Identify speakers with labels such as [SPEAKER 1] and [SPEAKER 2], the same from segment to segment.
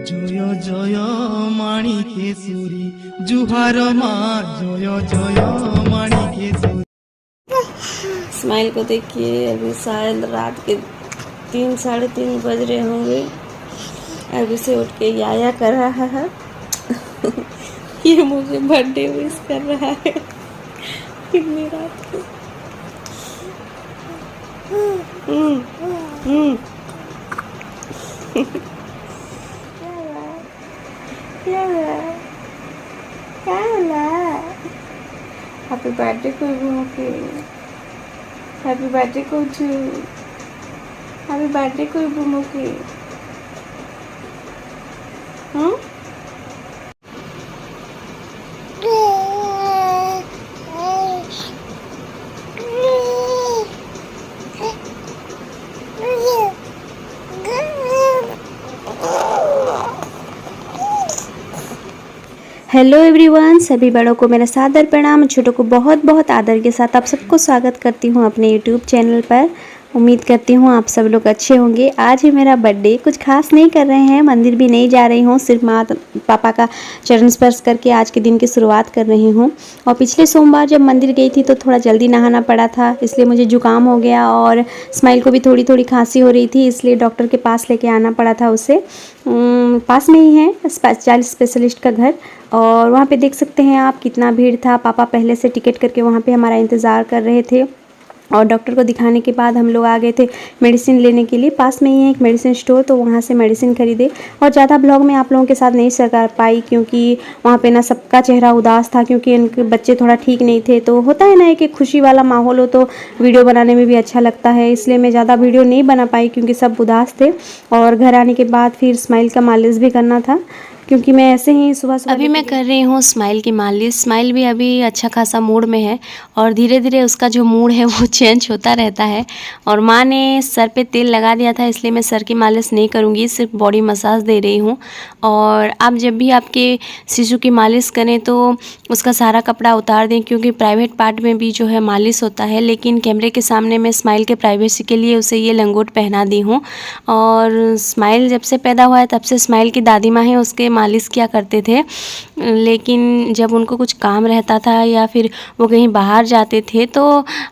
[SPEAKER 1] জয় জয় মাণিকেশ্বরী जुहार माँ जय जय माणिकेश्वरी।
[SPEAKER 2] स्माइल को देखिए, अभी शायद रात के 3-3:30 बज रहे होंगे। अभी से उठ के याया कर रहा है। ये मुझे बर्थडे विश कर रहा है कितनी रात को। हैप्पी बर्थडे कोई हैप्पी बर्थडे कोचू, हैप्पी बर्थडे कोई बुमुके। हेलो एवरीवन, सभी बड़ों को मेरा सादर प्रणाम, छोटों को बहुत बहुत आदर के साथ आप सबको स्वागत करती हूँ अपने यूट्यूब चैनल पर। उम्मीद करती हूँ आप सब लोग अच्छे होंगे। आज है मेरा बर्थडे। कुछ खास नहीं कर रहे हैं, मंदिर भी नहीं जा रही हूँ, सिर्फ माँ पापा का चरण स्पर्श करके आज के दिन की शुरुआत कर रही हूँ। और पिछले सोमवार जब मंदिर गई थी तो थोड़ा जल्दी नहाना पड़ा था, इसलिए मुझे जुकाम हो गया और स्माइल को भी थोड़ी थोड़ी खांसी हो रही थी, इसलिए डॉक्टर के पास लेके आना पड़ा था उसे। पास में ही है चाइल्ड स्पेशलिस्ट का घर, और वहाँ पे देख सकते हैं आप कितना भीड़ था। पापा पहले से टिकट करके वहाँ पे हमारा इंतज़ार कर रहे थे, और डॉक्टर को दिखाने के बाद हम लोग आ गए थे मेडिसिन लेने के लिए। पास में ही है एक मेडिसिन स्टोर, तो वहाँ से मेडिसिन खरीदे। और ज़्यादा ब्लॉग में आप लोगों के साथ नहीं शेयर कर पाई, क्योंकि वहाँ पे ना सबका चेहरा उदास था, क्योंकि इनके बच्चे थोड़ा ठीक नहीं थे। तो होता है ना कि खुशी वाला माहौल हो तो वीडियो बनाने में भी अच्छा लगता है, इसलिए मैं ज़्यादा वीडियो नहीं बना पाई क्योंकि सब उदास थे। और घर आने के बाद फिर स्माइल का मालिश भी करना था, क्योंकि मैं ऐसे ही सुबह अभी मैं कर रही हूँ स्माइल की मालिश। स्माइल भी अभी अच्छा खासा मूड में है, और धीरे धीरे उसका जो मूड है वो चेंज होता रहता है। और माँ ने सर पे तेल लगा दिया था, इसलिए मैं सर की मालिश नहीं करूँगी, सिर्फ बॉडी मसाज दे रही हूँ। और आप जब भी आपके शिशु की मालिश करें तो उसका सारा कपड़ा उतार दें, क्योंकि प्राइवेट पार्ट में भी जो है मालिश होता है। लेकिन कैमरे के सामने मैं स्माइल के प्राइवेसी के लिए उसे ये लंगोट पहना दी हूँ। और स्माइल जब से पैदा हुआ है तब से स्माइल की दादी माँ हैं उसके मालिश किया करते थे, लेकिन जब उनको कुछ काम रहता था या फिर वो कहीं बाहर जाते थे तो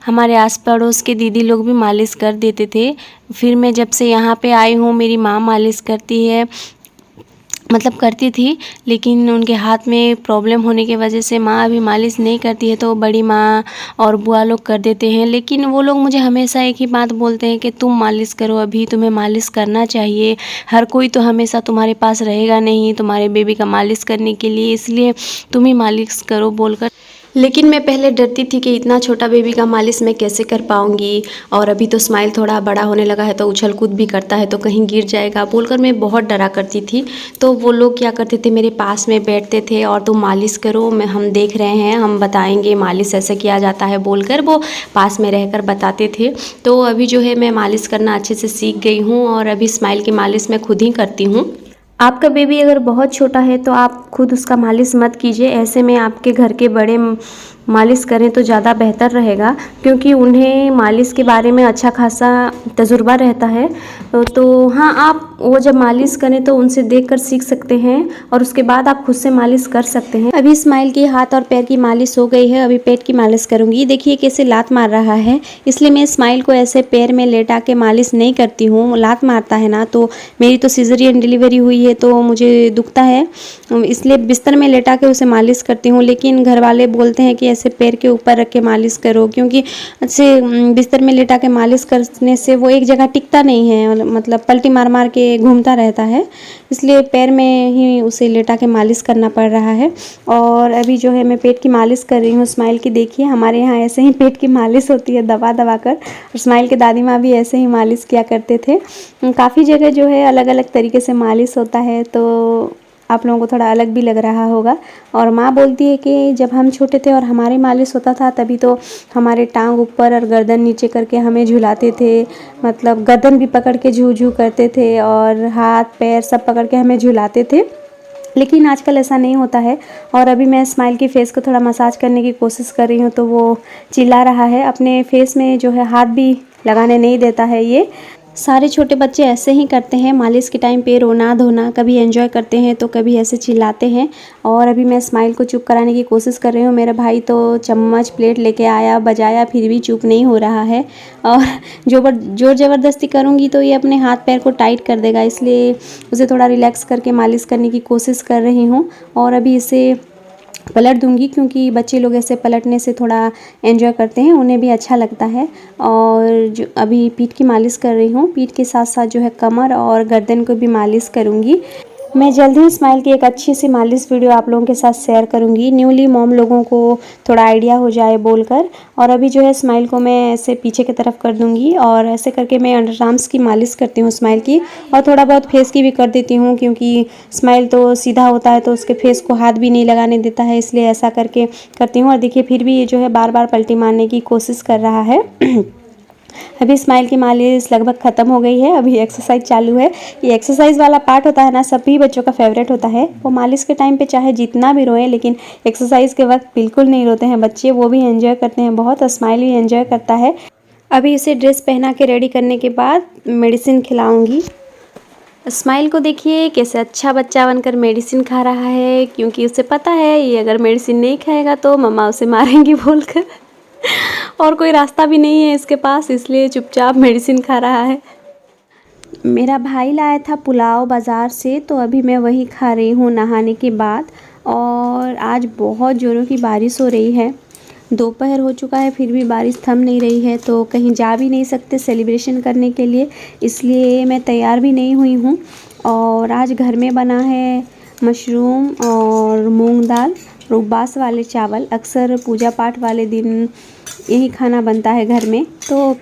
[SPEAKER 2] हमारे आस पड़ोस के दीदी लोग भी मालिश कर देते थे। फिर मैं जब से यहाँ पे आई हूँ मेरी माँ मालिश करती है, मतलब करती थी, लेकिन उनके हाथ में प्रॉब्लम होने की वजह से माँ अभी मालिश नहीं करती है, तो बड़ी माँ और बुआ लोग कर देते हैं। लेकिन वो लोग मुझे हमेशा एक ही बात बोलते हैं कि तुम मालिश करो, अभी तुम्हें मालिश करना चाहिए, हर कोई तो हमेशा तुम्हारे पास रहेगा नहीं तुम्हारे बेबी का मालिश करने के लिए, इसलिए तुम ही मालिश करो बोलकर। लेकिन मैं पहले डरती थी कि इतना छोटा बेबी का मालिश मैं कैसे कर पाऊँगी, और अभी तो स्माइल थोड़ा बड़ा होने लगा है तो उछल कूद भी करता है तो कहीं गिर जाएगा बोलकर मैं बहुत डरा करती थी। तो वो लोग क्या करते थे, मेरे पास में बैठते थे और तुम मालिश करो, मैं हम देख रहे हैं, हम बताएंगे मालिश ऐसे किया जाता है बोलकर वो पास में रहकर बताते थे। तो अभी जो है मैं मालिश करना अच्छे से सीख गई हूँ, और अभी स्माइल की मालिश मैं खुद ही करती हूँ। आपका बेबी अगर बहुत छोटा है तो आप खुद उसका मालिश मत कीजिए, ऐसे में आपके घर के बड़े मालिश करें तो ज़्यादा बेहतर रहेगा, क्योंकि उन्हें मालिश के बारे में अच्छा खासा तजुर्बा रहता है। तो हाँ, आप वो जब मालिश करें तो उनसे देखकर सीख सकते हैं, और उसके बाद आप खुद से मालिश कर सकते हैं। अभी स्माइल की हाथ और पैर की मालिश हो गई है, अभी पेट की मालिश करूँगी। देखिए कैसे लात मार रहा है, इसलिए मैं स्माइल को ऐसे पैर में लेटा के मालिश नहीं करती हूँ, लात मारता है ना। तो मेरी तो सिजेरियन डिलीवरी हुई है तो मुझे दुखता है, इसलिए बिस्तर में लेटा के उसे मालिश करती हूँ। लेकिन घर वाले बोलते हैं कि ऐसे पैर के ऊपर रख के मालिश करो, क्योंकि ऐसे बिस्तर में लेटा के मालिश करने से वो एक जगह टिकता नहीं है, मतलब पलटी मार मार के घूमता रहता है, इसलिए पैर में ही उसे लेटा के मालिश करना पड़ रहा है। और अभी जो है मैं पेट की मालिश कर रही हूँ स्माइल की। देखिए हमारे यहाँ ऐसे ही पेट की मालिश होती है दबा दबा कर, और स्माइल के दादी माँ भी ऐसे ही मालिश किया करते थे। काफ़ी जगह जो है अलग अलग तरीके से मालिश होता है, तो आप लोगों को थोड़ा अलग भी लग रहा होगा। और माँ बोलती है कि जब हम छोटे थे और हमारी मालिश होता था तभी तो हमारे टांग ऊपर और गर्दन नीचे करके हमें झुलाते थे, मतलब गर्दन भी पकड़ के झू झू करते थे और हाथ पैर सब पकड़ के हमें झुलाते थे। लेकिन आजकल ऐसा नहीं होता है। और अभी मैं स्माइल की फेस को थोड़ा मसाज करने की कोशिश कर रही हूँ तो वो चिल्ला रहा है, अपने फेस में जो है हाथ भी लगाने नहीं देता है ये। सारे छोटे बच्चे ऐसे ही करते हैं, मालिश के टाइम पे रोना धोना, कभी एंजॉय करते हैं तो कभी ऐसे चिल्लाते हैं। और अभी मैं स्माइल को चुप कराने की कोशिश कर रही हूँ। मेरा भाई तो चम्मच प्लेट लेके आया, बजाया, फिर भी चुप नहीं हो रहा है। और जोर ज़बरदस्ती करूँगी तो ये अपने हाथ पैर को टाइट कर देगा, इसलिए उसे थोड़ा रिलैक्स करके मालिश करने की कोशिश कर रही हूँ। और अभी इसे पलट दूंगी, क्योंकि बच्चे लोग ऐसे पलटने से थोड़ा एंजॉय करते हैं, उन्हें भी अच्छा लगता है। और जो अभी पीठ की मालिश कर रही हूँ, पीठ के साथ साथ जो है कमर और गर्दन को भी मालिश करूँगी। मैं जल्द ही स्माइल की एक अच्छी सी मालिश वीडियो आप लोगों के साथ शेयर करूंगी, न्यूली मॉम लोगों को थोड़ा आइडिया हो जाए बोलकर। और अभी जो है स्माइल को मैं ऐसे पीछे की तरफ कर दूंगी और ऐसे करके मैं अंडर आर्म्स की मालिश करती हूँ स्माइल की, और थोड़ा बहुत फेस की भी कर देती हूँ, क्योंकि स्माइल तो सीधा होता है तो उसके फेस को हाथ भी नहीं लगाने देता है, इसलिए ऐसा करके करती हूँ। और देखिए फिर भी ये जो है बार बार पलटी मारने की कोशिश कर रहा है। अभी स्माइल की मालिश लगभग ख़त्म हो गई है, अभी एक्सरसाइज चालू है। ये एक्सरसाइज वाला पार्ट होता है ना, सभी बच्चों का फेवरेट होता है। वो मालिश के टाइम पे चाहे जितना भी रोएं, लेकिन एक्सरसाइज के वक्त बिल्कुल नहीं रोते हैं बच्चे, वो भी एंजॉय करते हैं बहुत, और स्माइल भी एंजॉय करता है। अभी इसे ड्रेस पहना के रेडी करने के बाद मेडिसिन खिलाऊँगी। स्माइल को देखिए कैसे अच्छा बच्चा बनकर मेडिसिन खा रहा है, क्योंकि उसे पता है ये अगर मेडिसिन नहीं खाएगा तो मम्मा उसे मारेंगी बोलकर। और कोई रास्ता भी नहीं है इसके पास, इसलिए चुपचाप मेडिसिन खा रहा है। मेरा भाई लाया था पुलाव बाज़ार से, तो अभी मैं वही खा रही हूँ नहाने के बाद। और आज बहुत ज़ोरों की बारिश हो रही है, दोपहर हो चुका है फिर भी बारिश थम नहीं रही है, तो कहीं जा भी नहीं सकते सेलिब्रेशन करने के लिए, इसलिए मैं तैयार भी नहीं हुई हूँ। और आज घर में बना है मशरूम और मूंग दाल, उपवास वाले चावल। अक्सर पूजा पाठ वाले दिन यही खाना बनता है घर में, तो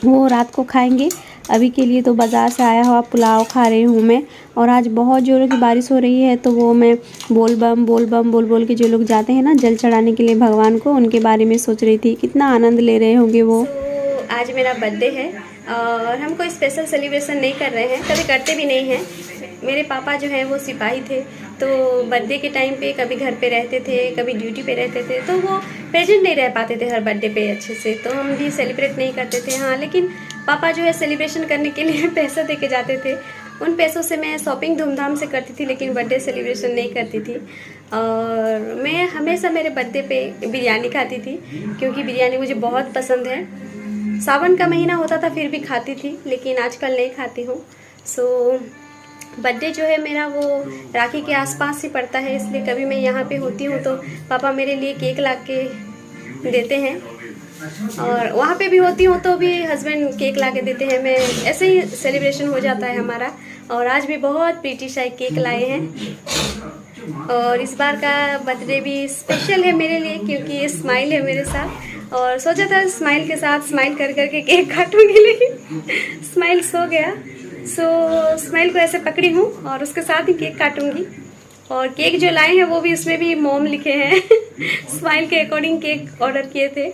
[SPEAKER 2] वो रात को खाएंगे। अभी के लिए तो बाज़ार से आया हुआ पुलाव खा रही हूँ मैं। और आज बहुत ज़ोरों की बारिश हो रही है, तो वो मैं बोल बम बोल बोल के जो लोग जाते हैं ना जल चढ़ाने के लिए भगवान को, उनके बारे में सोच रही थी, कितना आनंद ले रहे होंगे वो। आज मेरा बर्थडे है और हम कोई स्पेशल सेलिब्रेशन नहीं कर रहे हैं, कभी करते भी नहीं हैं। मेरे पापा जो हैं वो सिपाही थे, तो बर्थडे के टाइम पे कभी घर पे रहते थे, कभी ड्यूटी पे रहते थे, तो वो प्रेजेंट नहीं रह पाते थे हर बर्थडे पे अच्छे से, तो हम भी सेलिब्रेट नहीं करते थे। हाँ, लेकिन पापा जो है सेलिब्रेशन करने के लिए पैसा दे के जाते थे, उन पैसों से मैं शॉपिंग धूमधाम से करती थी, लेकिन बर्थडे सेलिब्रेशन नहीं करती थी। और मैं हमेशा मेरे बर्थडे पे बिरयानी खाती थी, क्योंकि बिरयानी मुझे बहुत पसंद है। सावन का महीना होता था फिर भी खाती थी, लेकिन आजकल नहीं खाती हूँ। सो बर्थडे जो है मेरा वो राखी के आसपास ही पड़ता है, इसलिए कभी मैं यहाँ पे होती हूँ तो पापा मेरे लिए केक ला के देते हैं, और वहाँ पे भी होती हूँ तो भी हस्बैंड केक ला के देते हैं। मैं ऐसे ही सेलिब्रेशन हो जाता है हमारा। और आज भी बहुत प्रीटी सा केक लाए हैं, और इस बार का बर्थडे भी स्पेशल है मेरे लिए, क्योंकि ये स्माइल है मेरे साथ। और सोचा था स्माइल के साथ स्माइल कर करके केक काटूंगी, लेकिन स्माइल सो गया। सो स्माइल को ऐसे पकड़ी हूँ और उसके साथ ही केक काटूंगी। और केक जो लाए हैं वो भी, उसमें भी मॉम लिखे हैं। स्माइल के अकॉर्डिंग केक ऑर्डर किए थे।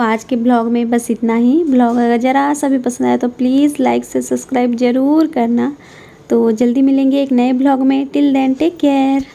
[SPEAKER 2] आज के ब्लॉग में बस इतना ही। ब्लॉग अगर ज़रा सा भी पसंद आया तो प्लीज़ लाइक से सब्सक्राइब ज़रूर करना। तो जल्दी मिलेंगे एक नए ब्लॉग में। Till then take care.